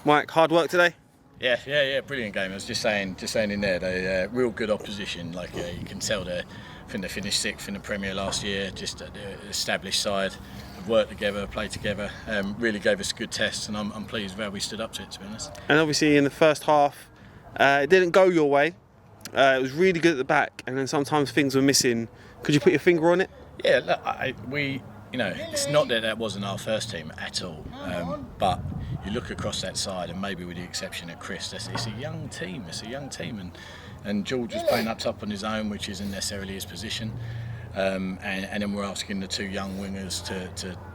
Mike, hard work today? Yeah, brilliant game. I was just saying in there, they real good opposition. You can tell I think they finished 6th in the Premier last year. Just the established side, have worked together, played together. Really gave us a good test, and I'm pleased with how we stood up to it, to be honest. And obviously in the first half, it didn't go your way. It was really good at the back, and then sometimes things were missing. Could you put your finger on it? Yeah, look, it's not that wasn't our first team at all, but you look across that side, and maybe with the exception of Chris, it's a young team. And George was playing up top on his own, which isn't necessarily his position. And then we're asking the 2 young wingers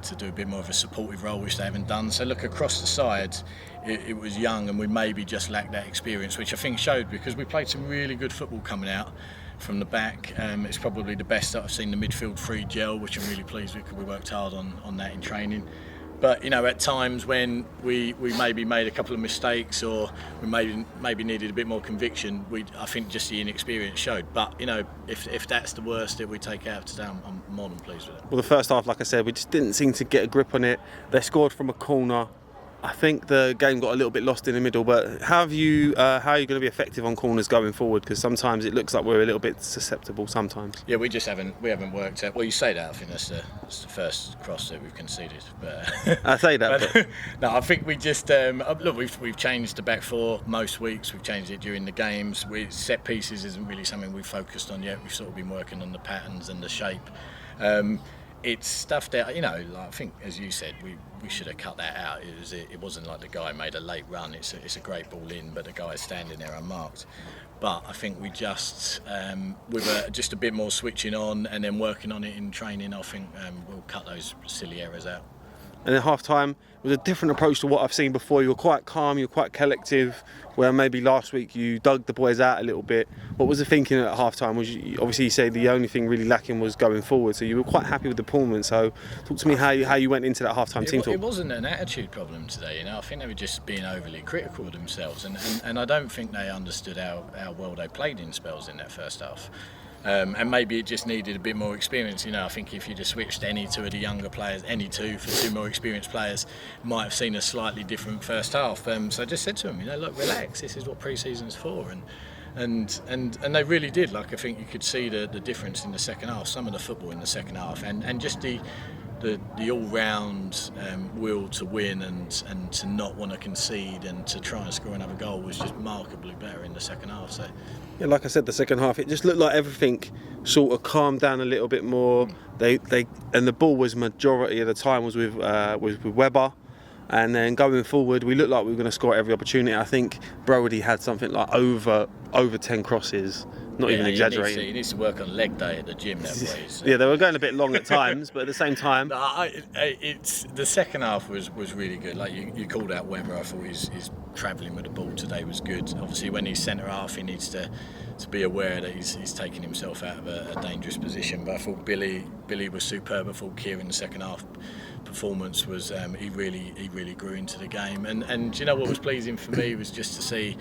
to do a bit more of a supportive role, which they haven't done. So look across the sides, it was young, and we maybe just lacked that experience, which I think showed because we played some really good football coming out from the back. It's probably the best that I've seen the midfield 3 gel, which I'm really pleased with because we worked hard on that in training. But at times when we maybe made a couple of mistakes, or we maybe needed a bit more conviction, I think just the inexperience showed. But if that's the worst that we take out today, I'm more than pleased with it. Well, the first half, like I said, we just didn't seem to get a grip on it. They scored from a corner. I think the game got a little bit lost in the middle, but how are you going to be effective on corners going forward? Because sometimes it looks like we're a little bit susceptible sometimes. Yeah, we haven't worked out. Well, you say that, I think that's the first cross that we've conceded. But I say that. But no, I think we just look. We've changed the back 4 most weeks. We've changed it during the games. Set pieces isn't really something we've focused on yet. We've sort of been working on the patterns and the shape. It's stuff that I think, as you said, we should have cut that out. It wasn't like the guy made a late run. It's a great ball in, but the guy's standing there unmarked. But I think we just with just a bit more switching on and then working on it in training, I think we'll cut those silly errors out. And at half time, it was a different approach to what I've seen before. You were quite calm, you were quite collective, where maybe last week you dug the boys out a little bit. What was the thinking at half time? Obviously, you say the only thing really lacking was going forward, so you were quite happy with the performance. So talk to me how you went into that half time team talk. It wasn't an attitude problem today. I think they were just being overly critical of themselves, and I don't think they understood how well they played in spells in that first half. And maybe it just needed a bit more experience. I think if you'd have switched any 2 of the younger players, for 2 more experienced players, might have seen a slightly different first half. So I just said to them, look, relax. This is what pre-season's for, and they really did. I think you could see the difference in the second half. Some of the football in the second half, and just the all-round will to win and to not want to concede and to try and score another goal was just markedly better in the second half. So. Yeah, like I said, the second half, it just looked like everything sort of calmed down a little bit more. And the ball was majority of the time was with Webber. And then going forward, we looked like we were going to score every opportunity. I think Brody had something like over 10 crosses, not even exaggerating. He needs to work on leg day at the gym that way. So. Yeah, they were going a bit long at times, but at the same time... the second half was really good. You called out Webber. I thought his travelling with the ball today was good. Obviously, when he's centre half, he needs to be aware that he's taking himself out of a dangerous position. But I thought Billy was superb. I thought Kieran in the second half performance was he really grew into the game. And what was pleasing for me was just to see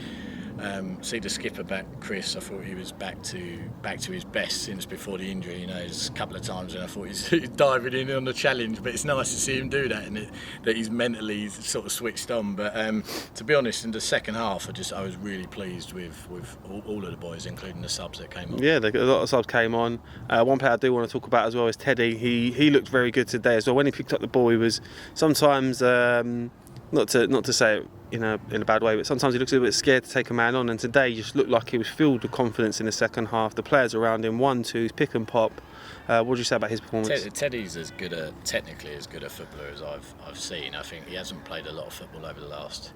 the skipper back, Chris. I thought he was back to his best since before the injury. There's a couple of times when I thought he's diving in on the challenge, but it's nice to see him do that, and that he's mentally sort of switched on. But to be honest, in the second half, I was really pleased with all of the boys, including the subs that came on. Yeah, a lot of subs came on. One player I do want to talk about as well is Teddy. He looked very good today as well. When he picked up the ball, he was sometimes not to say it in a bad way, but sometimes he looks a little bit scared to take a man on, and today he just looked like he was filled with confidence in the second half. The players around him, 1-2, pick and pop. What do you say about his performance? Teddy's technically as good a footballer as I've seen. I think he hasn't played a lot of football over the last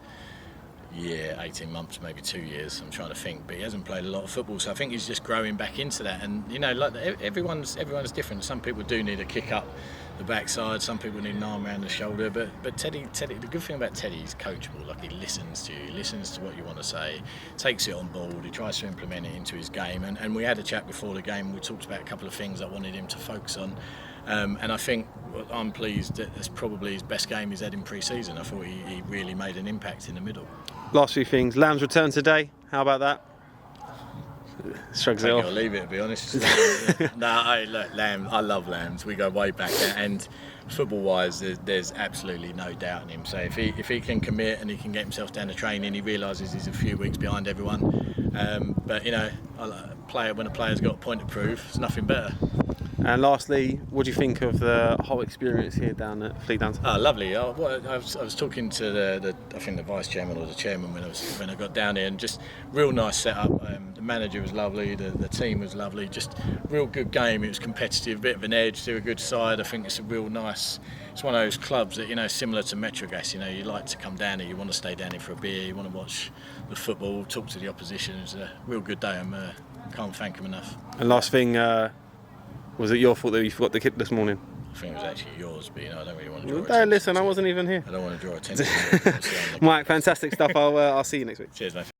year, 18 months, maybe 2 years. I'm trying to think, but he hasn't played a lot of football, so I think he's just growing back into that. And everyone's different. Some people do need a kick up the backside, some people need an arm around the shoulder, but Teddy, the good thing about Teddy, he's coachable. He listens to you, he listens to what you want to say, takes it on board, he tries to implement it into his game. And we had a chat before the game, we talked about a couple of things I wanted him to focus on. And I think I'm pleased that it's probably his best game he's had in pre-season. I thought he really made an impact in the middle. Last few things. Lamb's return today. How about that? Shrugs it Take it off. or leave it, to be honest. Look, Lamb. I love Lambs. We go way back, and football-wise, there's absolutely no doubt in him. So if he can commit and he can get himself down the training, he realises he's a few weeks behind everyone. But when a player's got a point to prove, there's nothing better. And lastly, what do you think of the whole experience here down at Fleetdown? Oh, lovely. I was talking to I think the vice chairman or the chairman when I got down here, and just real nice setup. The manager was lovely, the team was lovely, just real good game. It was competitive, a bit of an edge to a good side. I think it's a real nice. It's one of those clubs that similar to Metrogas. You like to come down here, you want to stay down here for a beer, you want to watch the football, talk to the opposition. It was a real good day. I can't thank them enough. And last thing. Was it your fault that you forgot the kit this morning? I think it was actually yours, but I don't really want to draw Don't listen, I wasn't even here. I don't want to draw attention to it. Mike, fantastic stuff. I'll see you next week. Cheers, mate.